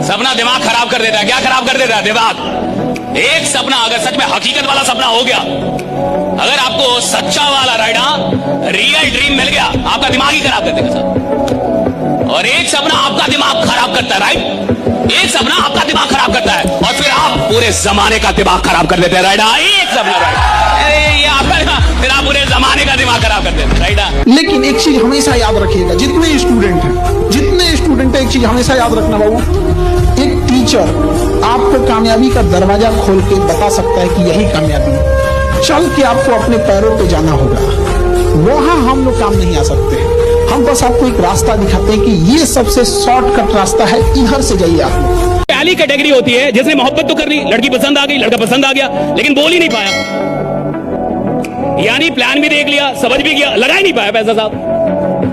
सपना दिमाग खराब कर देता है। क्या खराब कर देता है? दिमाग। एक सपना अगर सच में हकीकत वाला सपना हो गया, अगर आपको सच्चा वाला राइडा रियल ड्रीम मिल गया, आपका दिमाग ही खराब कर देगा साहब। और एक सपना आपका दिमाग खराब करता है, राइट? एक सपना आपका दिमाग खराब करता है और फिर आप पूरे जमाने का दिमाग खराब कर देते हैं, राइडा। एक सपना, राइट? ये आपका, फिर आप पूरे जमाने का दिमाग खराब कर देते हैं, राइडा। लेकिन एक चीज हमेशा याद रखिएगा, जितने स्टूडेंट हैं, एक चीज हमेशा याद रखना बाबू, एक टीचर आपको कामयाबी का दरवाजा खोल के बता सकता है कि यही कामयाबी है। चल के आपको अपने पैरों पे जाना होगा, वहां हम लोग काम नहीं आ सकते। हम बस आपको एक रास्ता दिखाते हैं कि ये सबसे शॉर्टकट रास्ता है, इधर से जाइए आप लोग। पहली कैटेगरी होती है जिसने मोहब्बत तो कर ली, लड़की पसंद आ गई, लड़का पसंद आ गया, लेकिन बोल ही नहीं पाया। यानी प्लान भी देख लिया, समझ भी गया, लगा ही नहीं पाया पैसा साहब।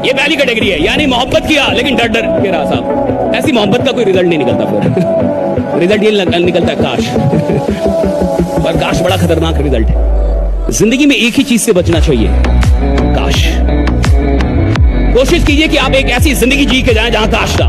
ये पहली कैटेगरी है। यानी मोहब्बत किया लेकिन डर डर के रहा साहब। ऐसी मोहब्बत का कोई रिजल्ट नहीं निकलता फिर। रिजल्ट ये निकलता है काश। पर काश बड़ा खतरनाक रिजल्ट है। जिंदगी में एक ही चीज से बचना चाहिए, काश। कोशिश कीजिए कि आप एक ऐसी जिंदगी जी के जाएं जहां काश ना।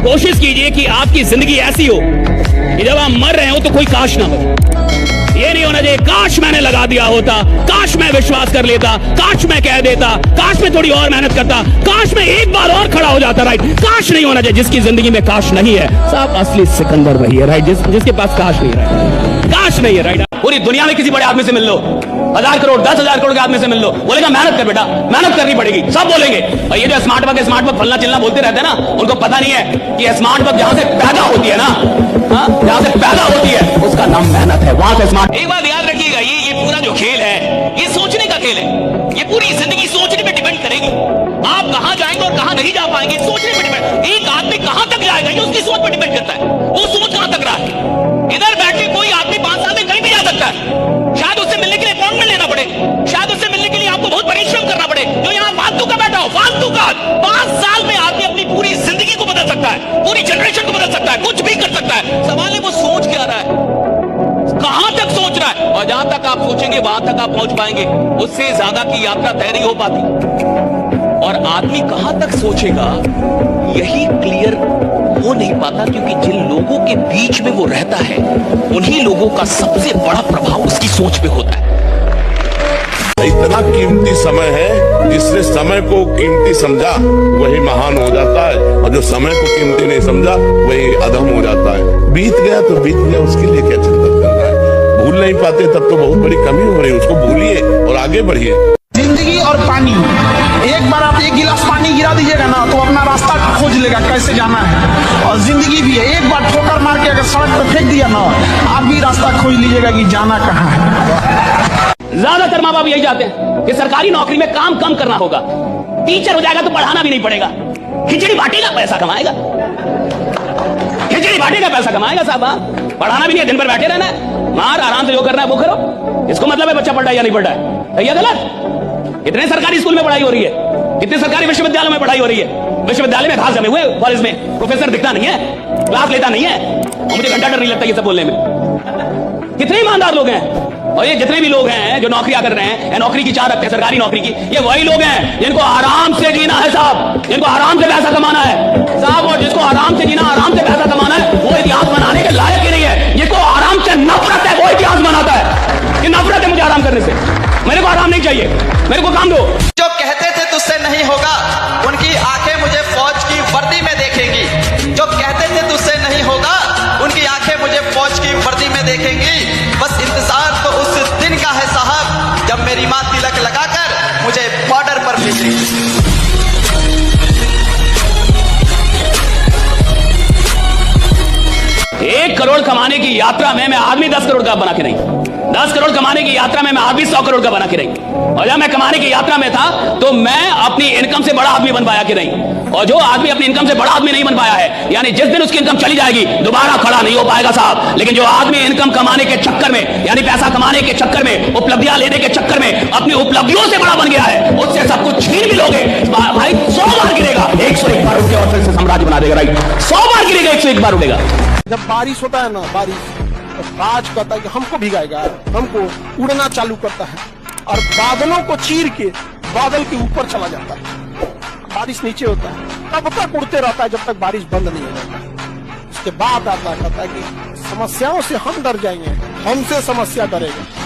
कोशिश कीजिए कि आपकी जिंदगी ऐसी हो कि जब आप मर रहे हो तो कोई काश ना बचे। ये नहीं होना चाहिए काश मैंने लगा दिया होता, काश मैं विश्वास कर लेता, काश मैं कह देता, काश मैं थोड़ी और मेहनत करता, काश मैं एक बार और खड़ा हो जाता, राइट? काश नहीं होना चाहिए। जिसकी जिंदगी में काश नहीं है साहब, असली सिकंदर वही है, राइट? जिसके पास काश नहीं है, काश नहीं है, राइट? पूरी दुनिया में किसी बड़े आदमी से मिल लो, 1000 करोड़ 10,000 करोड़ के आदमी से मिल लो, बोलेगा मेहनत कर बेटा, मेहनत करनी पड़ेगी, सब बोलेंगे। और ये जो स्मार्ट वर्क फलना चिलना बोलते रहते हैं ना, उनको पता नहीं है कि स्मार्ट वर्क जहां से पैदा होती है ना, जहां से पैदा होती है उसका नाम मेहनत है, वहां से स्मार्ट। एक बात याद रखिएगा, ये पूरा जो खेल है ये सोचने का खेल है। ये पूरी जिंदगी सोचने पे डिपेंड करेगी। आप कहां जाएंगे और कहां नहीं जा पाएंगे, सोचने पे डिपेंड। एक आदमी कहां तक जाएगा ये उसकी सोच पे डिपेंड करता है। वो सोच कहां तक रहा है। इधर बैठ के कोई आदमी 5 साल में कहीं भी जा सकता है। शायद उससे मिलने के लिए अपॉइंटमेंट लेना पड़े, शायद उससे मिलने के लिए आपको बहुत परिश्रम करना पड़े। जो यहाँ फालतू का बैठा हो, फालतू का 5 साल में आदमी अपनी पूरी जिंदगी को बदल सकता है, पूरी जनरेशन को बदल सकता है, कुछ भी कर सकता है। सवाल है वो सोच क्या रहा है, कहां तक सोच रहा है। और जहां तक आप सोचेंगे वहां तक आप पहुंच पाएंगे, उससे ज्यादा की यात्रा तय नहीं हो पाती। और आदमी कहां तक सोचेगा यही क्लियर हो नहीं पाता, क्योंकि जिन लोगों के बीच में वो रहता है उन्हीं लोगों का सबसे बड़ा प्रभाव उसकी सोच पे होता है। इतना कीमती समय है, जिसने समय को कीमती समझा वही महान हो जाता है, और जो समय को कीमती नहीं समझा वही अधम हो जाता है। बीत गया तो बीत गया, उसके लिए क्या चिंता करना है। भूल नहीं पाते तब तो बहुत बड़ी कमी हो रही है, उसको भूलिए और आगे बढ़िए। जिंदगी और पानी, एक बार आप एक गिलास पानी गिरा दीजिएगा ना तो अपना रास्ता खोज लेगा कैसे जाना है। और जिंदगी भी है, एक बार ठोकर मार के अगर सड़क पर फेंक दिया ना, आप भी रास्ता खोज लीजिएगा कि जाना कहाँ है। ज्यादातर माँ बाप यही चाहते हैं कि सरकारी नौकरी में काम कम करना होगा, टीचर हो जाएगा तो पढ़ाना भी नहीं पड़ेगा, खिचड़ी बांटेगा पैसा कमाएगा, खिचड़ी बांटेगा पैसा कमाएगा साहब, पढ़ाना भी नहीं है, दिन भर बैठे रहना है, मार आराम से जो करना है वो करो। इसको मतलब है बच्चा पढ़ रहा है या नहीं पढ़ रहा है, सही है गलत? कितने सरकारी स्कूल में पढ़ाई हो रही है, कितने सरकारी विश्वविद्यालयों में पढ़ाई हो रही है। विश्वविद्यालय में घास जमे हुए, कॉलेज में प्रोफेसर दिखता नहीं है, क्लास लेता नहीं है, और मुझे घंटा डर नहीं लगता ये सब बोलने में। कितने ईमानदार लोग हैं। और ये जितने भी लोग हैं जो नौकरियां कर रहे हैं या नौकरी की चाह रखते हैं सरकारी नौकरी की, ये वही लोग हैं जिनको आराम से जीना है साहब, जिनको आराम से पैसा कमाना है साहब। और जिसको आराम से जीना, आराम से पैसा कमाना है, वो इतिहास बनाने के लायक ही नहीं है। जिसको आराम से नफरत है वो इतिहास बनाता है कि नफरत है मुझे आराम करने से, मेरे को आराम नहीं चाहिए, मेरे को काम दो। जो कहते थे तुझसे नहीं होगा, उनकी आंखें मुझे फौज की वर्दी में देखेंगी। जो कहते थे तुझसे नहीं होगा, उनकी आंखें मुझे फौज की वर्दी में देखेंगी। बस इंतजार तो उस दिन का है साहब, जब मेरी मां तिलक लगाकर मुझे बॉर्डर पर भेजेगी। 1 करोड़ कमाने की यात्रा में मैं आदमी 10 करोड़ का बना के नहीं, 10 करोड़ कमाने की यात्रा में मैं आदमी 100 करोड़ का बना के नहीं। और जब मैं कमाने की यात्रा में था तो मैं अपनी इनकम से बड़ा आदमी बन पाया कि नहीं। और जो आदमी अपनी इनकम से बड़ा आदमी नहीं बन पाया है, यानी जिस दिन उसकी इनकम चली जाएगी दोबारा खड़ा नहीं हो पाएगा साहब। लेकिन जो आदमी इनकम कमाने के चक्कर में, यानी पैसा कमाने के चक्कर में, उपलब्धियां लेने के चक्कर में अपनी उपलब्धियों से बड़ा बन गया है, उससे सब कुछ छीन भी लोगे भाई, 100 बार गिरेगा, 101 बार उठे और फिर से साम्राज्य बना देगा, राइट? 100 बार गिरेगा, 101 बार उठेगा। जब बारिश होता है ना, बारिश तो काज कहता है कि हमको भिगाएगा, हमको उड़ना चालू करता है और बादलों को चीर के बादल के ऊपर चला जाता है। बारिश नीचे होता है, तब तक उड़ते रहता है जब तक बारिश बंद नहीं हो जाती। उसके बाद आता कहता है कि समस्याओं से हम डर जाएंगे, हमसे समस्या डरेगा।